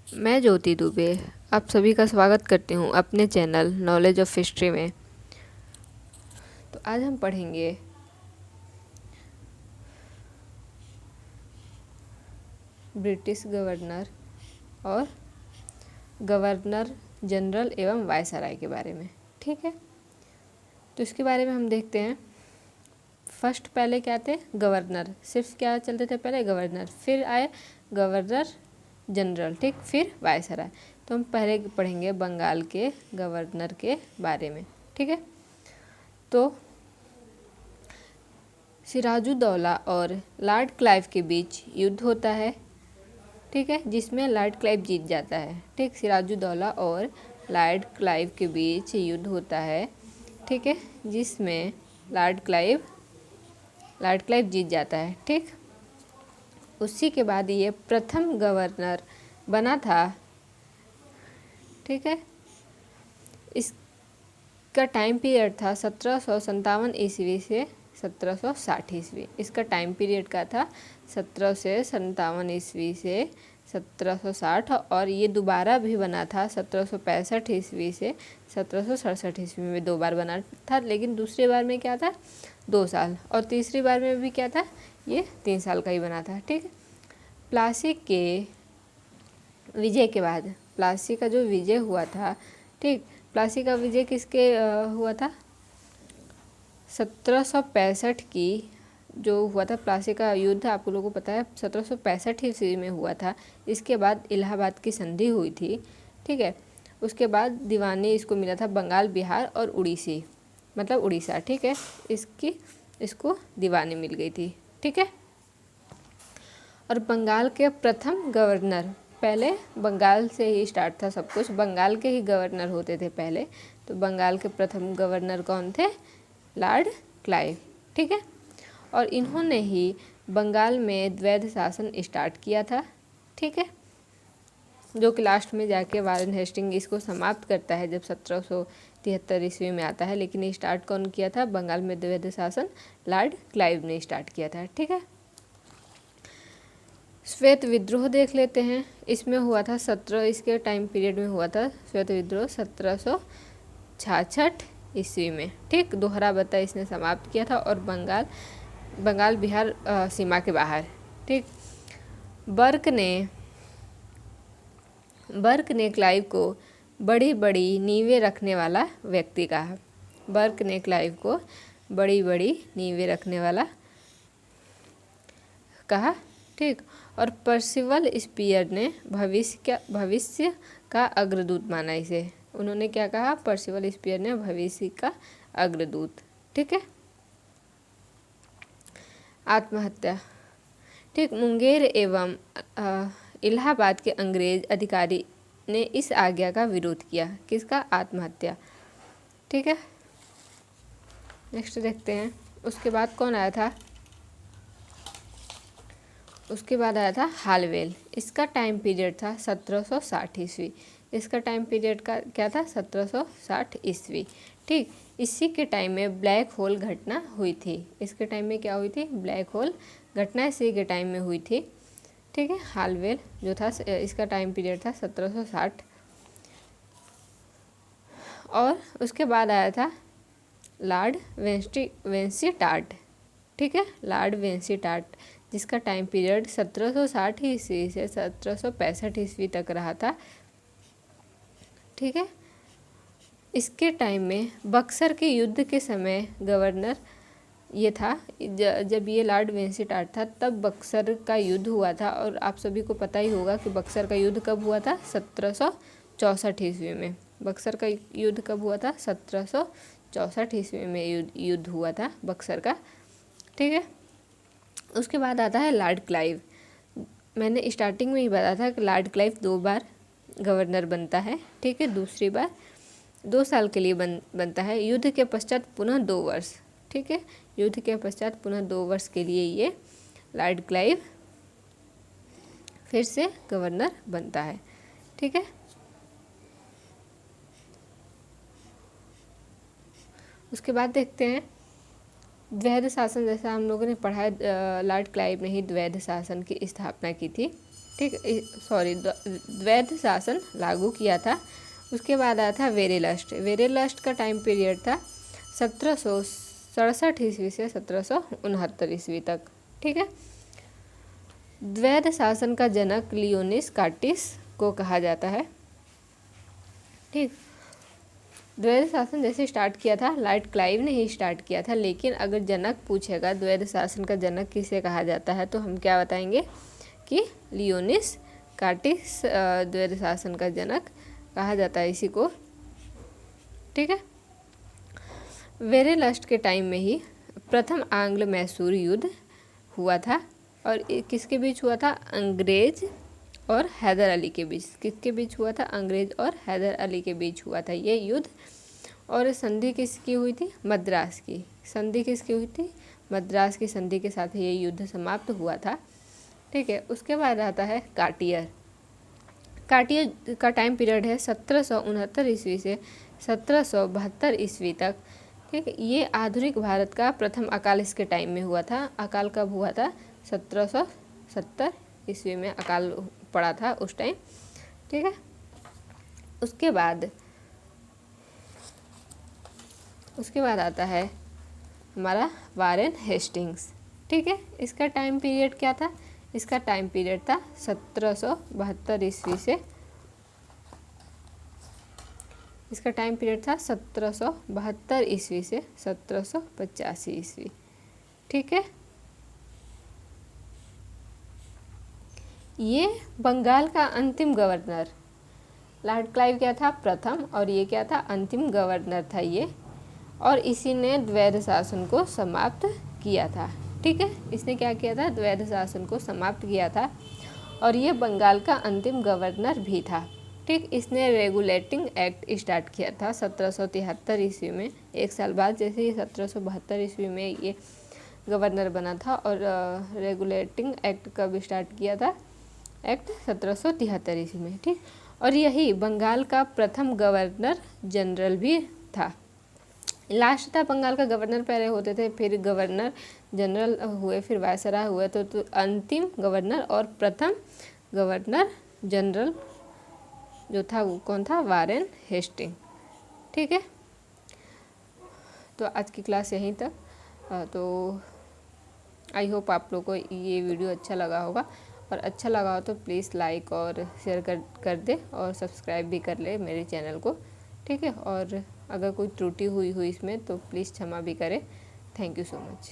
मैं ज्योति दुबे आप सभी का स्वागत करती हूँ अपने चैनल नॉलेज ऑफ हिस्ट्री में। तो आज हम पढ़ेंगे ब्रिटिश गवर्नर और गवर्नर जनरल एवं वायसराय के बारे में। ठीक है, तो इसके बारे में हम देखते हैं। फर्स्ट पहले क्या थे? गवर्नर। सिर्फ क्या चलते थे पहले? गवर्नर। फिर आए गवर्नर जनरल, ठीक, फिर वायसराय। तो हम पहले पढ़ेंगे बंगाल के गवर्नर के बारे में। ठीक है, तो सिराजुद्दौला और लॉर्ड क्लाइव के बीच युद्ध होता है। ठीक है, जिसमें लॉर्ड क्लाइव जीत जाता है। ठीक, सिराजुद्दौला और लॉर्ड क्लाइव के बीच युद्ध होता है। ठीक है, जिसमें लॉर्ड क्लाइव जीत जाता है। ठीक, उसी के बाद ये प्रथम गवर्नर बना था। ठीक है, इसका टाइम पीरियड था 1757 ईस्वी से 1760 ईस्वी। इसका टाइम पीरियड का था 1757 ईस्वी से 1760, और ये दोबारा भी बना था 1765 ईस्वी से 1767 ईस्वी में। 2 बार बना था, लेकिन दूसरी बार में क्या था? 2 साल, और तीसरी बार में भी क्या था? ये 3 साल का ही बना था। ठीक है, प्लासी के विजय के बाद, प्लासी का जो विजय हुआ था, ठीक, प्लासी का विजय किसके हुआ था? 1765 की जो हुआ था प्लासी का युद्ध, आप लोगों को पता है 1765 ईस्वी में हुआ था। इसके बाद इलाहाबाद की संधि हुई थी। ठीक है, उसके बाद दीवानी इसको मिला था बंगाल, बिहार और उड़ीसी, मतलब उड़ीसा। ठीक है, इसको दीवानी मिल गई थी। ठीक है, और बंगाल के प्रथम गवर्नर, पहले बंगाल से ही स्टार्ट था सब कुछ, बंगाल के ही गवर्नर होते थे पहले। तो बंगाल के प्रथम गवर्नर कौन थे? Lord Clive. ठीक है, और इन्होंने ही बंगाल में द्वैध शासन स्टार्ट किया था। ठीक है, जो कि लास्ट में जाके वारेन हेस्टिंग इसको समाप्त करता है जब 1773 ईस्वी में आता है। लेकिन ये स्टार्ट कौन किया था? बंगाल में द्वैध शासन लॉर्ड क्लाइव ने स्टार्ट किया था। ठीक है, श्वेत विद्रोह देख लेते हैं। इसमें हुआ था इसके टाइम पीरियड में हुआ था श्वेत विद्रोह 1766 ईस्वी में। ठीक, दोहराबता इसने समाप्त किया था, और बंगाल बिहार सीमा के बाहर। ठीक, बर्क ने क्लाइव को बड़ी बड़ी नींवें रखने वाला व्यक्ति कहा। बर्क ने क्लाइव को बड़ी बड़ी नींवें रखने वाला कहा। ठीक, और पर्सिवल स्पीयर ने भविष्य का अग्रदूत माना इसे। उन्होंने क्या कहा? पर्सिवल स्पीयर ने भविष्य का अग्रदूत। ठीक है, आत्महत्या। ठीक, मुंगेर एवं इलाहाबाद के अंग्रेज अधिकारी ने इस आज्ञा का विरोध किया। किसका? आत्महत्या। ठीक है, नेक्स्ट देखते हैं। उसके बाद कौन आया था? उसके बाद आया था हालवेल। इसका टाइम पीरियड था 1760 ईस्वी। इसका टाइम पीरियड का क्या था? 1760 ईस्वी। ठीक, इसी के टाइम में ब्लैक होल घटना हुई थी। इसके टाइम में क्या हुई थी? ब्लैक होल घटना इसी के टाइम में हुई थी। ठीक है, हालवेल जो था इसका टाइम पीरियड था 1760। और उसके बाद आया था लॉर्ड वेंसीटार्ट। ठीक है, लॉर्ड वेंसीटार्ट, जिसका टाइम पीरियड 1760 ईस्वी से 1765 ईस्वी तक रहा था। ठीक है, इसके टाइम में बक्सर के युद्ध के समय गवर्नर ये था। जब ये लॉर्ड वेंसीटार्ट था तब बक्सर का युद्ध हुआ था, और आप सभी को पता ही होगा कि बक्सर का युद्ध कब हुआ था? 1764 ईस्वी में। बक्सर का युद्ध कब हुआ था? 1764 ईस्वी में युद्ध हुआ था बक्सर का। ठीक है, उसके बाद आता है लॉर्ड क्लाइव। मैंने स्टार्टिंग में ही बताया था कि लॉर्ड क्लाइव 2 बार गवर्नर बनता है। ठीक है, दूसरी बार 2 साल के लिए बनता है। युद्ध के पश्चात पुनः 2 वर्ष। ठीक है, युद्ध के पश्चात पुनः 2 वर्ष के लिए ये लॉर्ड क्लाइव फिर से गवर्नर बनता है। ठीक है, उसके बाद देखते हैं द्वैध शासन। जैसा हम लोगों ने पढ़ा है, लॉर्ड क्लाइव ने ही द्वैध शासन की स्थापना की थी। ठीक, सॉरी, द्वैध शासन लागू किया था। उसके बाद आया था वेरेलस्ट। वेरेलस्ट का टाइम पीरियड था 1767 ईस्वी से 1769 ईस्वी तक। ठीक है। द्वैध शासन का जनक लियोनिस कार्टिस को कहा जाता है। ठीक, द्वैध शासन जैसे स्टार्ट किया था लॉर्ड क्लाइव ने ही स्टार्ट किया था, लेकिन अगर जनक पूछेगा द्वैध शासन का जनक किसे कहा जाता है तो हम क्या बताएंगे कि लियोनिस कार्टिस द्वैध शासन का जनक कहा जाता है इसी को। ठीक है। वेरेलस्ट के टाइम में ही प्रथम आंग्ल मैसूर युद्ध हुआ था, और किसके बीच हुआ था? अंग्रेज और हैदर अली के बीच। किसके बीच हुआ था? अंग्रेज और हैदर अली के बीच हुआ था ये युद्ध। और संधि किसकी हुई थी? मद्रास की। संधि किसकी हुई थी? मद्रास की संधि के साथ ये युद्ध समाप्त हुआ था। ठीक है। उसके बाद आता है कार्टियर। कार्टियर का टाइम पीरियड है 1769 ईस्वी से 1772 ईस्वी तक। ठीक है। ये आधुनिक भारत का प्रथम अकाल इसके टाइम में हुआ था। अकाल कब हुआ था? 1770 ईस्वी में अकाल पड़ा था उस टाइम। ठीक है। उसके बाद आता है हमारा वारेन हेस्टिंग्स। ठीक है। इसका टाइम पीरियड क्या था? इसका टाइम पीरियड था 1772 ईस्वी से, इसका टाइम पीरियड था 1772 ईस्वी से 1785 ईस्वी। ठीक है। ये बंगाल का अंतिम गवर्नर, लॉर्ड क्लाइव क्या था? प्रथम, और ये क्या था? अंतिम गवर्नर था ये, और इसी ने द्वैध शासन को समाप्त किया था। ठीक है। इसने क्या किया था? द्वैध शासन को समाप्त किया था, और ये बंगाल का अंतिम गवर्नर भी था। ठीक। इसने रेगुलेटिंग एक्ट स्टार्ट किया था 1773 ईस्वी में। एक साल बाद जैसे ही 1772 ईस्वी में ये गवर्नर बना था, और रेगुलेटिंग एक्ट कब स्टार्ट किया था? एक्ट 1773 ईस्वी में। ठीक। और यही बंगाल का प्रथम गवर्नर जनरल भी था। लास्ट था बंगाल का गवर्नर, पहले होते थे, फिर गवर्नर जनरल हुए, फिर वायसराय हुए, तो अंतिम गवर्नर और प्रथम गवर्नर जनरल जो था वो कौन था? Warren Hasting. ठीक है। तो आज की क्लास यहीं तक। तो आई होप आप लोग को ये वीडियो अच्छा लगा होगा, और अच्छा लगा हो तो प्लीज़ लाइक और शेयर कर दे, और सब्सक्राइब भी कर ले मेरे चैनल को। ठीक है। और अगर कोई त्रुटि हुई इसमें तो प्लीज़ क्षमा भी करें। Thank you so much.